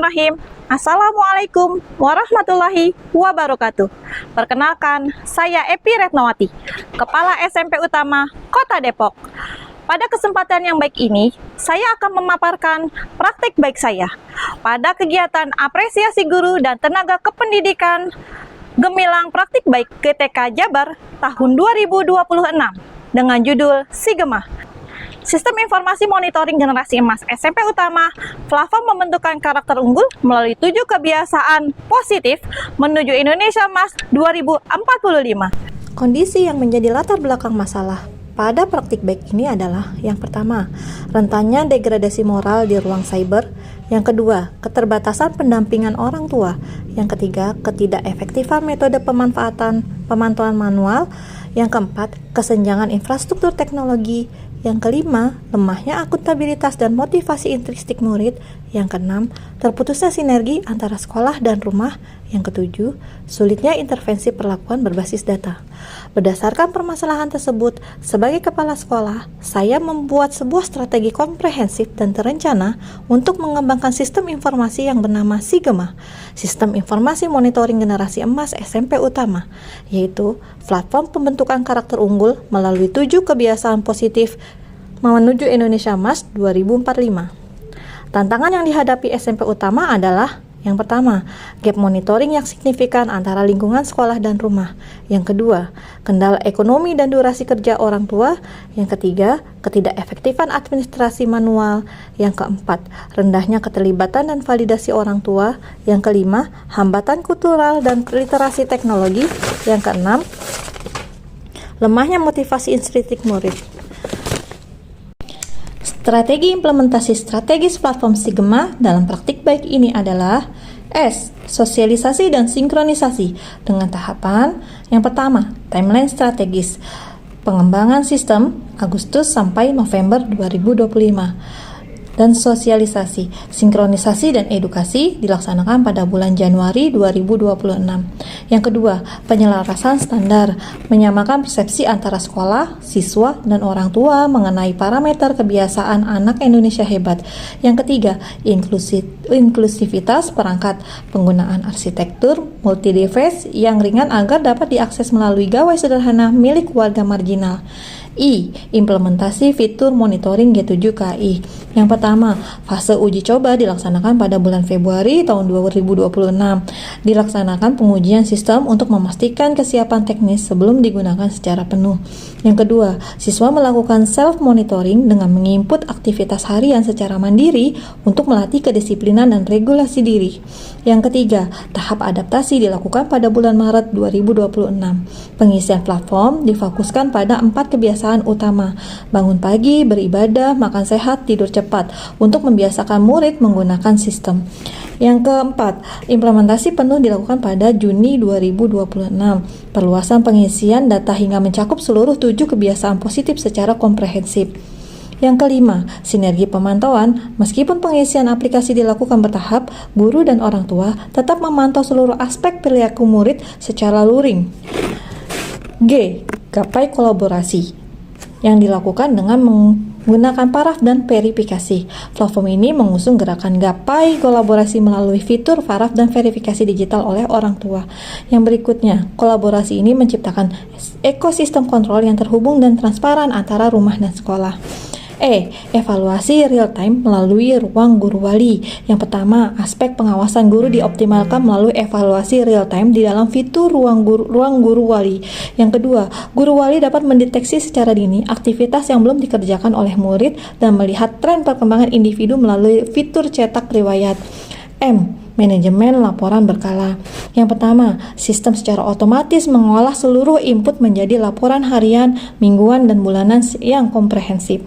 Bismillahirrahmanirrahim. Assalamualaikum warahmatullahi wabarakatuh. Perkenalkan, saya Epi Retnowati, Kepala SMP Utama Kota Depok. Pada kesempatan yang baik ini, saya akan memaparkan praktik baik saya pada kegiatan apresiasi guru dan tenaga kependidikan Gemilang Praktik Baik GTK Jabar tahun 2026 dengan judul SIGEMA. Sistem Informasi Monitoring Generasi Emas SMP Utama, platform membentukkan karakter unggul melalui 7 kebiasaan positif menuju Indonesia Emas 2045. Kondisi yang menjadi latar belakang masalah pada praktik baik ini adalah yang pertama, rentannya degradasi moral di ruang cyber. Yang kedua, keterbatasan pendampingan orang tua. Yang ketiga, ketidakefektifan metode pemantauan manual. Yang keempat, kesenjangan infrastruktur teknologi. Yang kelima, lemahnya akuntabilitas dan motivasi intrinsik murid. Yang keenam, terputusnya sinergi antara sekolah dan rumah. Yang ketujuh, sulitnya intervensi perlakuan berbasis data. Berdasarkan permasalahan tersebut, sebagai kepala sekolah, saya membuat sebuah strategi komprehensif dan terencana untuk mengembangkan sistem informasi yang bernama SIGEMA, Sistem Informasi Monitoring Generasi Emas SMP Utama, yaitu platform pembentukan karakter unggul melalui 7 kebiasaan positif menuju Indonesia Emas 2045. Tantangan yang dihadapi SMP Utama adalah yang pertama, gap monitoring yang signifikan antara lingkungan sekolah dan rumah. Yang kedua, kendala ekonomi dan durasi kerja orang tua. Yang ketiga, ketidakefektifan administrasi manual. Yang keempat, rendahnya keterlibatan dan validasi orang tua. Yang kelima, hambatan kultural dan literasi teknologi. Yang keenam, lemahnya motivasi intrinsik murid. Strategi implementasi strategis platform SIGEMA dalam praktik baik ini adalah S. Sosialisasi dan sinkronisasi dengan tahapan. Yang pertama, timeline strategis. Pengembangan sistem Agustus sampai November 2025. Dan sosialisasi, sinkronisasi dan edukasi dilaksanakan pada bulan Januari 2026. Yang kedua, penyelarasan standar, menyamakan persepsi antara sekolah, siswa, dan orang tua mengenai parameter kebiasaan anak Indonesia hebat. Yang ketiga, inklusivitas perangkat, penggunaan arsitektur multi-device yang ringan agar dapat diakses melalui gawai sederhana milik warga marginal. I. Implementasi fitur monitoring G7KI. Yang pertama, fase uji coba dilaksanakan pada bulan Februari tahun 2026. Dilaksanakan pengujian sistem untuk memastikan kesiapan teknis sebelum digunakan secara penuh. Yang kedua, siswa melakukan self-monitoring dengan menginput aktivitas harian secara mandiri untuk melatih kedisiplinan dan regulasi diri. Yang ketiga, tahap adaptasi dilakukan pada bulan Maret 2026. Pengisian platform difokuskan pada 4 kebiasaan utama: bangun pagi, beribadah, makan sehat, tidur cepat, untuk membiasakan murid menggunakan sistem. Yang keempat, implementasi penuh dilakukan pada Juni 2026. Perluasan pengisian data hingga mencakup seluruh 7 kebiasaan positif secara komprehensif. Yang kelima, sinergi pemantauan. Meskipun pengisian aplikasi dilakukan bertahap, guru dan orang tua tetap memantau seluruh aspek perilaku murid secara luring. G. Gapai kolaborasi yang dilakukan dengan menggunakan paraf dan verifikasi. Platform ini mengusung gerakan gapai kolaborasi melalui fitur paraf dan verifikasi digital oleh orang tua. Yang berikutnya, kolaborasi ini menciptakan ekosistem kontrol yang terhubung dan transparan antara rumah dan sekolah. E. Evaluasi real time melalui ruang guru wali. Yang pertama, aspek pengawasan guru dioptimalkan melalui evaluasi real time di dalam fitur ruang guru wali. Yang kedua, guru wali dapat mendeteksi secara dini aktivitas yang belum dikerjakan oleh murid dan melihat tren perkembangan individu melalui fitur cetak riwayat. M. Manajemen laporan berkala. Yang pertama, sistem secara otomatis mengolah seluruh input menjadi laporan harian, mingguan, dan bulanan yang komprehensif.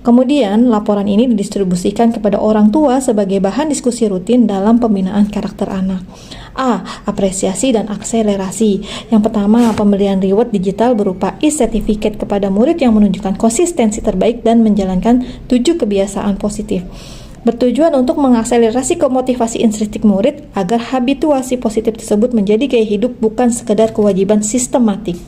Kemudian, laporan ini didistribusikan kepada orang tua sebagai bahan diskusi rutin dalam pembinaan karakter anak. A. Apresiasi dan akselerasi. Yang pertama, pemberian reward digital berupa e-certificate kepada murid yang menunjukkan konsistensi terbaik dan menjalankan 7 kebiasaan positif. Bertujuan untuk mengakselerasi motivasi intrinsik murid agar habituasi positif tersebut menjadi gaya hidup bukan sekedar kewajiban sistematik.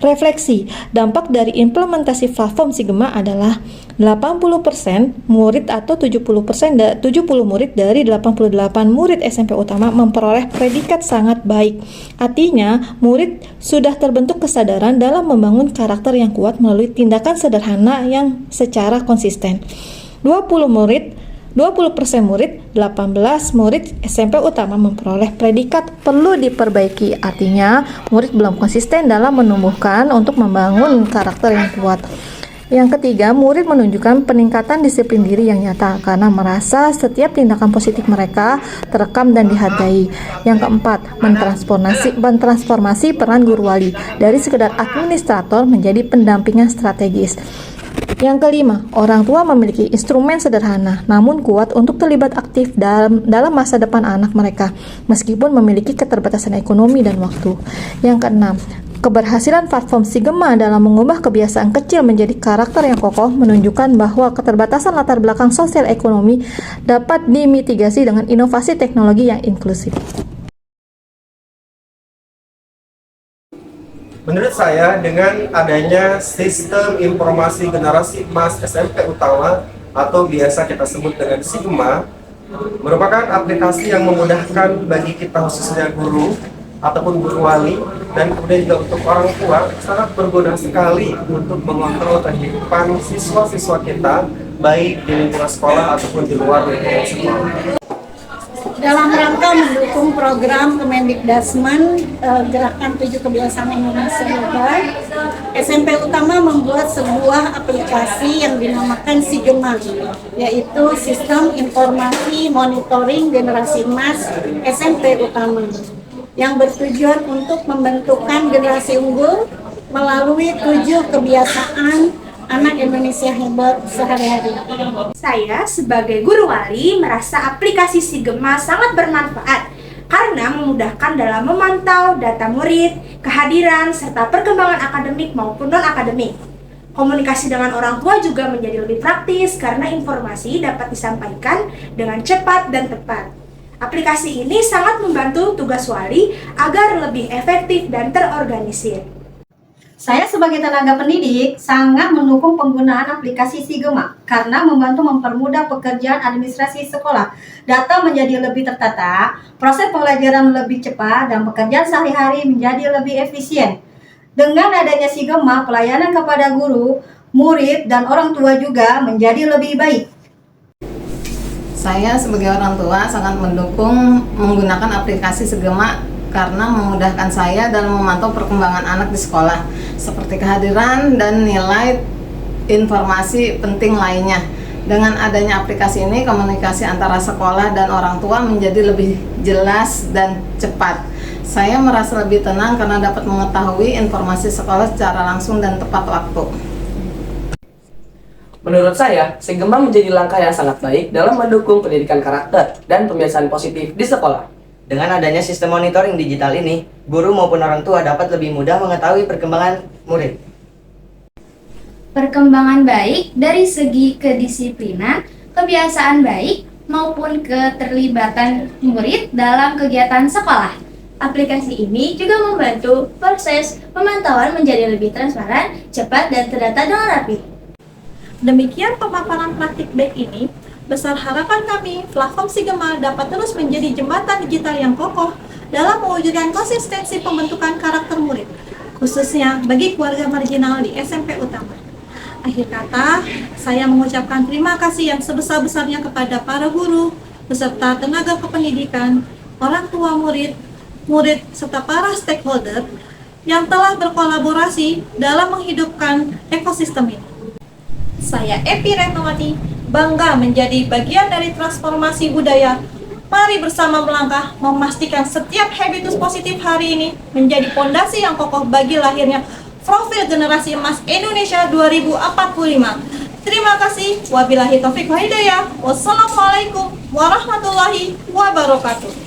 Refleksi, dampak dari implementasi platform Sigma adalah 80% murid atau 70% 70 murid dari 88 murid SMP utama memperoleh predikat sangat baik. Artinya, murid sudah terbentuk kesadaran dalam membangun karakter yang kuat melalui tindakan sederhana yang secara konsisten. 20% murid, 18 murid SMP utama memperoleh predikat perlu diperbaiki. Artinya, murid belum konsisten dalam menumbuhkan untuk membangun karakter yang kuat. Yang ketiga, murid menunjukkan peningkatan disiplin diri yang nyata karena merasa setiap tindakan positif mereka terekam dan dihargai. Yang keempat, mentransformasi peran guru wali dari sekedar administrator menjadi pendampingan strategis. Yang kelima, orang tua memiliki instrumen sederhana namun kuat untuk terlibat aktif dalam masa depan anak mereka meskipun memiliki keterbatasan ekonomi dan waktu. Yang keenam, keberhasilan platform Sigma dalam mengubah kebiasaan kecil menjadi karakter yang kokoh menunjukkan bahwa keterbatasan latar belakang sosial ekonomi dapat dimitigasi dengan inovasi teknologi yang inklusif. Menurut saya, dengan adanya sistem informasi generasi emas SMP utama atau biasa kita sebut dengan Sigma, merupakan aplikasi yang memudahkan bagi kita khususnya guru ataupun guru wali dan kemudian juga untuk orang tua sangat berguna sekali untuk mengontrol kehidupan siswa-siswa kita baik di lingkungan sekolah ataupun di luar lingkungan sekolah. Dalam rangka mendukung program Kemendikdasmen Gerakan 7 Kebiasaan Indonesia Global, SMP Utama membuat sebuah aplikasi yang dinamakan Sigma, yaitu Sistem Informasi Monitoring Generasi Emas SMP Utama, yang bertujuan untuk membentukkan generasi unggul melalui 7 kebiasaan anak Indonesia hebat sehari-hari. Saya sebagai guru wali merasa aplikasi Sigma sangat bermanfaat karena memudahkan dalam memantau data murid, kehadiran, serta perkembangan akademik maupun non-akademik. Komunikasi dengan orang tua juga menjadi lebih praktis karena informasi dapat disampaikan dengan cepat dan tepat. Aplikasi ini sangat membantu tugas wali agar lebih efektif dan terorganisir. Saya sebagai tenaga pendidik sangat mendukung penggunaan aplikasi Sigma karena membantu mempermudah pekerjaan administrasi sekolah. Data menjadi lebih tertata, proses pembelajaran lebih cepat, dan pekerjaan sehari-hari menjadi lebih efisien. Dengan adanya Sigma, pelayanan kepada guru, murid, dan orang tua juga menjadi lebih baik. Saya sebagai orang tua sangat mendukung menggunakan aplikasi Sigma karena memudahkan saya dalam memantau perkembangan anak di sekolah, seperti kehadiran dan nilai informasi penting lainnya. Dengan adanya aplikasi ini, komunikasi antara sekolah dan orang tua menjadi lebih jelas dan cepat. Saya merasa lebih tenang karena dapat mengetahui informasi sekolah secara langsung dan tepat waktu. Menurut saya, Sigma menjadi langkah yang sangat baik dalam mendukung pendidikan karakter dan pembiasaan positif di sekolah. Dengan adanya sistem monitoring digital ini, guru maupun orang tua dapat lebih mudah mengetahui perkembangan murid. Perkembangan baik dari segi kedisiplinan, kebiasaan baik, maupun keterlibatan murid dalam kegiatan sekolah. Aplikasi ini juga membantu proses pemantauan menjadi lebih transparan, cepat, dan terdata dengan rapi. Demikian pemaparan praktik baik ini. Besar harapan kami, platform Sigma dapat terus menjadi jembatan digital yang kokoh dalam mewujudkan konsistensi pembentukan karakter murid, khususnya bagi keluarga marginal di SMP Utama. Akhir kata, saya mengucapkan terima kasih yang sebesar-besarnya kepada para guru, beserta tenaga kependidikan, orang tua murid, serta para stakeholder yang telah berkolaborasi dalam menghidupkan ekosistem ini. Saya Epi Retnawati, bangga menjadi bagian dari transformasi budaya. Mari bersama melangkah memastikan setiap habitus positif hari ini menjadi fondasi yang kokoh bagi lahirnya profil generasi emas Indonesia 2045. Terima kasih. Wabillahi taufiq wal hidayah. Wassalamualaikum warahmatullahi wabarakatuh.